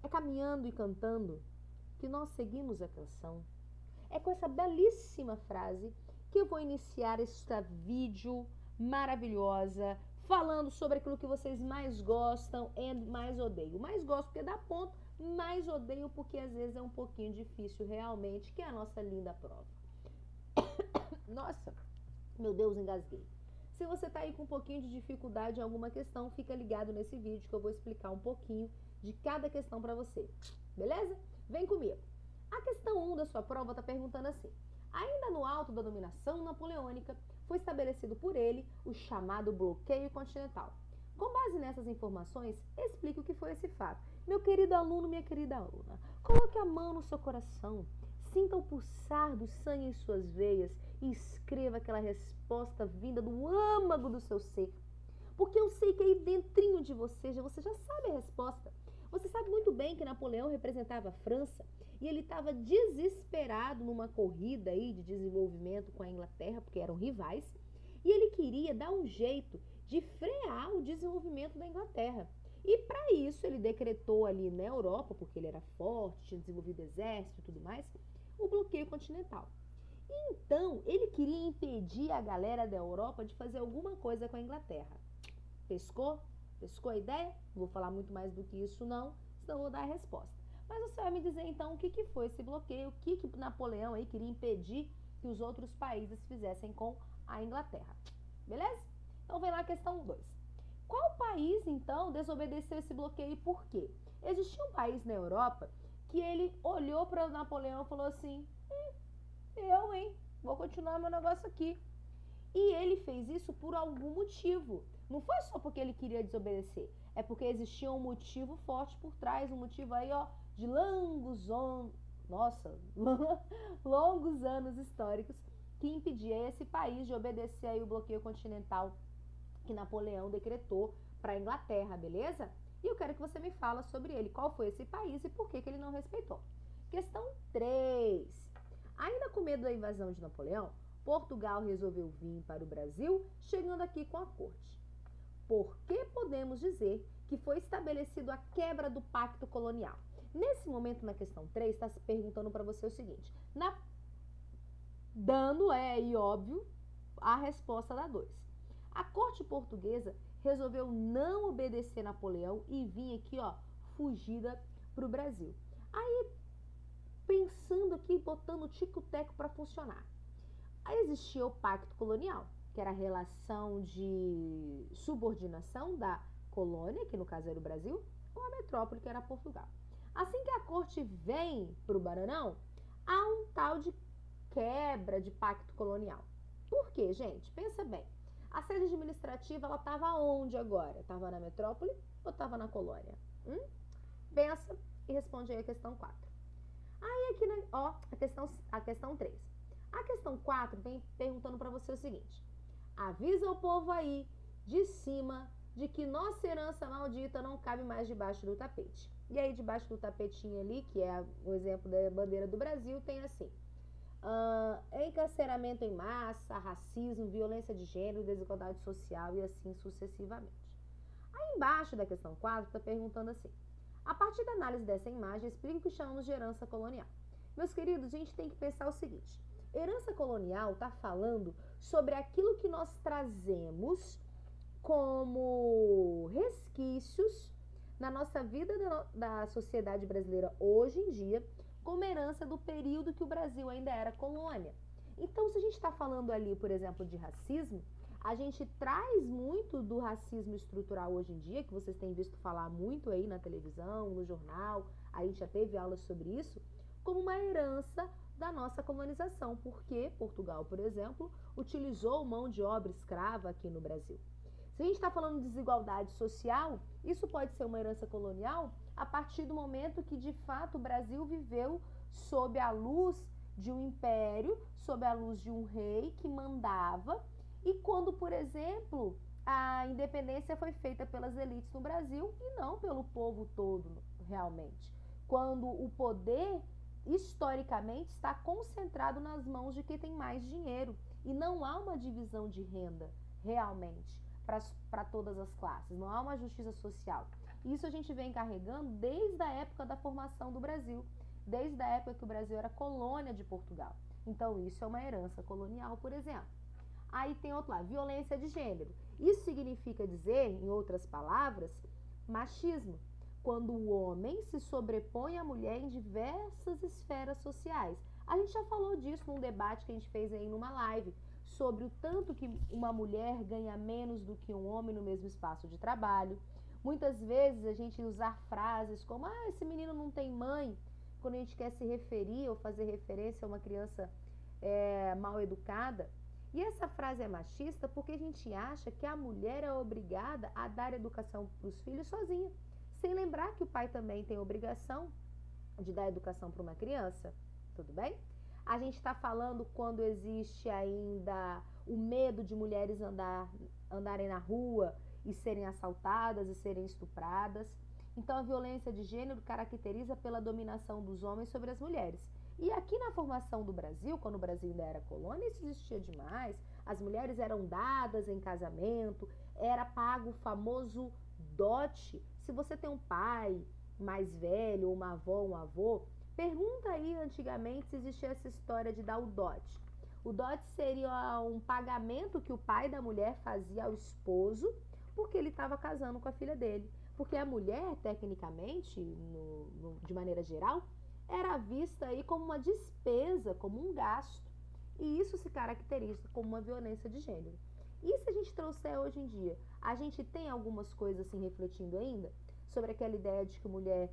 É caminhando e cantando que nós seguimos a canção. É com essa belíssima frase que eu vou iniciar esta vídeo maravilhosa, falando sobre aquilo que vocês mais gostam e mais odeiam. Mais gosto porque dá ponto, mais odeio porque às vezes é um pouquinho difícil realmente, que é a nossa linda prova. Nossa, meu Deus, engasguei. Se você está aí com um pouquinho de dificuldade em alguma questão, fica ligado nesse vídeo que eu vou explicar um pouquinho de cada questão para você. Beleza? Vem comigo. A questão 1 da sua prova está perguntando assim: ainda no alto da dominação napoleônica, foi estabelecido por ele o chamado bloqueio continental. Com base nessas informações, explique o que foi esse fato. Meu querido aluno, minha querida aluna, coloque a mão no seu coração, sinta o pulsar do sangue em suas veias e escreva aquela resposta vinda do âmago do seu ser. Porque eu sei que aí dentrinho de você já sabe a resposta. Você sabe muito bem que Napoleão representava a França e ele estava desesperado numa corrida aí de desenvolvimento com a Inglaterra, porque eram rivais, e ele queria dar um jeito de frear o desenvolvimento da Inglaterra. E para isso ele decretou ali na Europa, porque ele era forte, tinha desenvolvido exército e tudo mais, o bloqueio continental. Então, ele queria impedir a galera da Europa de fazer alguma coisa com a Inglaterra. Pescou? Pescou a ideia? Não vou falar muito mais do que isso não, senão eu vou dar a resposta. Mas você vai me dizer então o que foi esse bloqueio, o que Napoleão aí queria impedir que os outros países fizessem com a Inglaterra. Beleza? Então vem lá a questão 2. Qual país então desobedeceu esse bloqueio e por quê? Existia um país na Europa que ele olhou para Napoleão e falou assim: vou continuar meu negócio aqui. E ele fez isso por algum motivo. Não foi só porque ele queria desobedecer. É porque existia um motivo forte por trás, um motivo aí, ó, de longos anos históricos que impedia esse país de obedecer aí o bloqueio continental que Napoleão decretou para a Inglaterra, beleza? E eu quero que você me fala sobre ele, qual foi esse país e por que ele não respeitou. Questão 3. Ainda com medo da invasão de Napoleão, Portugal resolveu vir para o Brasil, chegando aqui com a corte. Por que podemos dizer que foi estabelecido a quebra do pacto colonial? Nesse momento, na questão 3, está se perguntando para você o seguinte, dando, aí óbvio, a resposta da 2. A corte portuguesa resolveu não obedecer Napoleão e vir aqui, ó, fugida para o Brasil. Aí, pensando aqui, botando o tico-teco para funcionar. Aí existia o pacto colonial, que era a relação de subordinação da colônia, que no caso era o Brasil, com a metrópole, que era Portugal. Assim que a corte vem para o Maranhão, há um tal de quebra de pacto colonial. Por quê, gente? Pensa bem. A sede administrativa, ela estava onde agora? Estava na metrópole ou estava na colônia? Pensa e responde aí a questão 4. Aí aqui, ó, a questão 3. A questão 4 vem perguntando para você o seguinte: avisa o povo aí de cima de que nossa herança maldita não cabe mais debaixo do tapete. E aí debaixo do tapetinho ali, que é o exemplo da bandeira do Brasil, tem assim: encarceramento em massa, racismo, violência de gênero, desigualdade social e assim sucessivamente. Aí embaixo da questão 4 está perguntando assim: a partir da análise dessa imagem, explica o que chamamos de herança colonial. Meus queridos, a gente tem que pensar o seguinte: herança colonial está falando sobre aquilo que nós trazemos como resquícios na nossa vida da sociedade brasileira hoje em dia, como herança do período que o Brasil ainda era colônia. Então, se a gente está falando ali, por exemplo, de racismo, a gente traz muito do racismo estrutural hoje em dia, que vocês têm visto falar muito aí na televisão, no jornal, a gente já teve aulas sobre isso, como uma herança da nossa colonização, porque Portugal, por exemplo, utilizou mão de obra escrava aqui no Brasil. Se a gente está falando de desigualdade social, isso pode ser uma herança colonial a partir do momento que, de fato, o Brasil viveu sob a luz de um império, sob a luz de um rei que mandava, e quando, por exemplo, a independência foi feita pelas elites no Brasil e não pelo povo todo, realmente. Quando o poder, historicamente, está concentrado nas mãos de quem tem mais dinheiro e não há uma divisão de renda, realmente, para todas as classes, não há uma justiça social. Isso a gente vem carregando desde a época da formação do Brasil, desde a época que o Brasil era colônia de Portugal. Então, isso é uma herança colonial, por exemplo. Aí tem outro lá, violência de gênero. Isso significa dizer, em outras palavras, machismo, quando o homem se sobrepõe à mulher em diversas esferas sociais. A gente já falou disso num debate que a gente fez aí numa live, sobre o tanto que uma mulher ganha menos do que um homem no mesmo espaço de trabalho. Muitas vezes a gente usar frases como, esse menino não tem mãe, quando a gente quer se referir ou fazer referência a uma criança mal educada. E essa frase é machista porque a gente acha que a mulher é obrigada a dar educação para os filhos sozinha, sem lembrar que o pai também tem obrigação de dar educação para uma criança, tudo bem? A gente está falando quando existe ainda o medo de mulheres andarem na rua e serem assaltadas e serem estupradas. Então, a violência de gênero caracteriza pela dominação dos homens sobre as mulheres. E aqui na formação do Brasil, quando o Brasil ainda era colônia, isso existia demais. As mulheres eram dadas em casamento, era pago o famoso dote. Se você tem um pai mais velho, uma avó, um avô, pergunta aí antigamente se existia essa história de dar o dote. O dote seria um pagamento que o pai da mulher fazia ao esposo, porque ele estava casando com a filha dele. Porque a mulher, tecnicamente, de maneira geral, era vista aí como uma despesa, como um gasto. E isso se caracteriza como uma violência de gênero. E se a gente trouxer hoje em dia, a gente tem algumas coisas assim refletindo ainda sobre aquela ideia de que mulher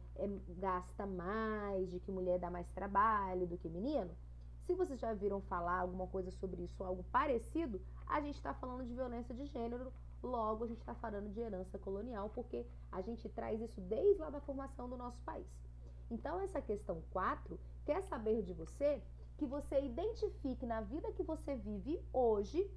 gasta mais, de que mulher dá mais trabalho do que menino? Se vocês já viram falar alguma coisa sobre isso ou algo parecido, a gente está falando de violência de gênero, logo a gente está falando de herança colonial, porque a gente traz isso desde lá da formação do nosso país. Então, essa questão 4 quer saber de você que você identifique na vida que você vive hoje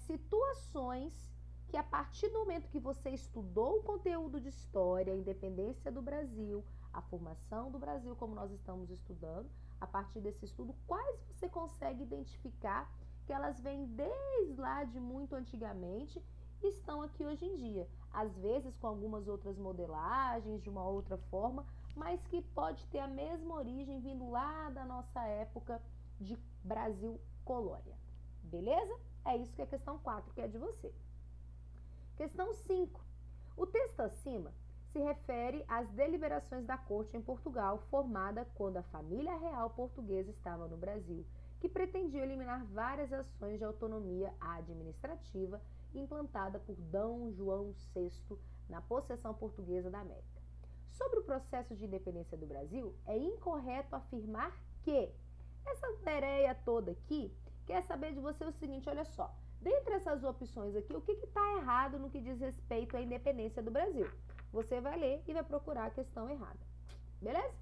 situações que a partir do momento que você estudou o conteúdo de história, a independência do Brasil, a formação do Brasil, como nós estamos estudando, a partir desse estudo, quais você consegue identificar que elas vêm desde lá de muito antigamente e estão aqui hoje em dia. Às vezes com algumas outras modelagens, de uma outra forma, mas que pode ter a mesma origem vindo lá da nossa época de Brasil colônia. Beleza? É isso que a questão 4 quer de você. Questão 5. O texto acima se refere às deliberações da corte em Portugal, formada quando a família real portuguesa estava no Brasil, que pretendia eliminar várias ações de autonomia administrativa implantada por D. João VI na possessão portuguesa da América. Sobre o processo de independência do Brasil, é incorreto afirmar que essa tareia toda aqui quer saber de você o seguinte, olha só, dentre essas opções aqui, o que está errado no que diz respeito à independência do Brasil? Você vai ler e vai procurar a questão errada, beleza?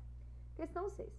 Questão 6.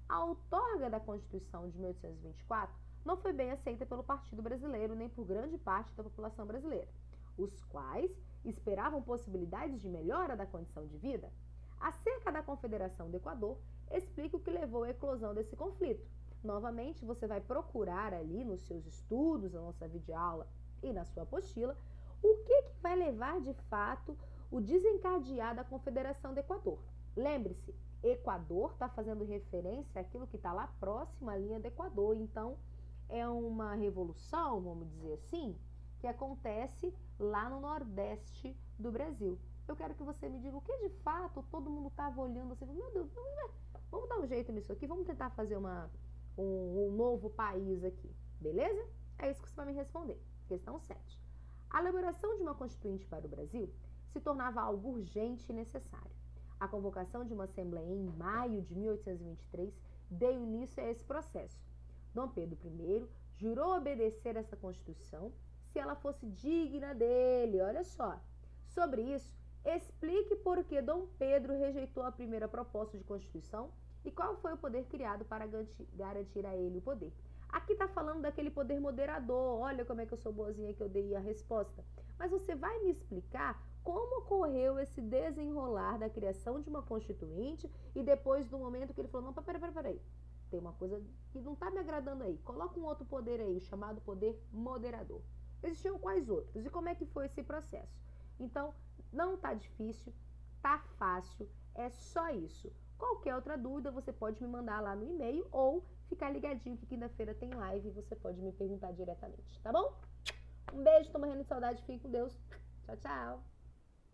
A outorga da Constituição de 1824 não foi bem aceita pelo Partido Brasileiro nem por grande parte da população brasileira, os quais esperavam possibilidades de melhora da condição de vida. Acerca da Confederação do Equador, explica o que levou à eclosão desse conflito. Novamente, você vai procurar ali nos seus estudos, na nossa videoaula e na sua apostila, o que vai levar de fato o desencadear da Confederação do Equador. Lembre-se, Equador está fazendo referência àquilo que está lá próximo à linha do Equador, então é uma revolução, vamos dizer assim, que acontece lá no nordeste do Brasil. Eu quero que você me diga o que de fato todo mundo estava olhando assim, meu Deus, vamos dar um jeito nisso aqui, vamos tentar fazer um novo país aqui, beleza? É isso que você vai me responder. Questão 7. A elaboração de uma constituinte para o Brasil se tornava algo urgente e necessário. A convocação de uma assembleia em maio de 1823 deu início a esse processo. Dom Pedro I jurou obedecer essa Constituição se ela fosse digna dele. Olha só. Sobre isso, explique por que Dom Pedro rejeitou a primeira proposta de Constituição e qual foi o poder criado para garantir a ele o poder. Aqui está falando daquele poder moderador. Olha como é que eu sou boazinha que eu dei a resposta. Mas você vai me explicar como ocorreu esse desenrolar da criação de uma constituinte e depois do momento que ele falou, não, peraí, tem uma coisa que não está me agradando aí, coloca um outro poder aí, chamado poder moderador. Existiam quais outros? E como é que foi esse processo? Então, não está difícil, Tá fácil, é só isso. Qualquer outra dúvida, você pode me mandar lá no e-mail ou ficar ligadinho que quinta-feira tem live e você pode me perguntar diretamente, tá bom? Um beijo, tô morrendo de saudade, fique com Deus. Tchau, tchau.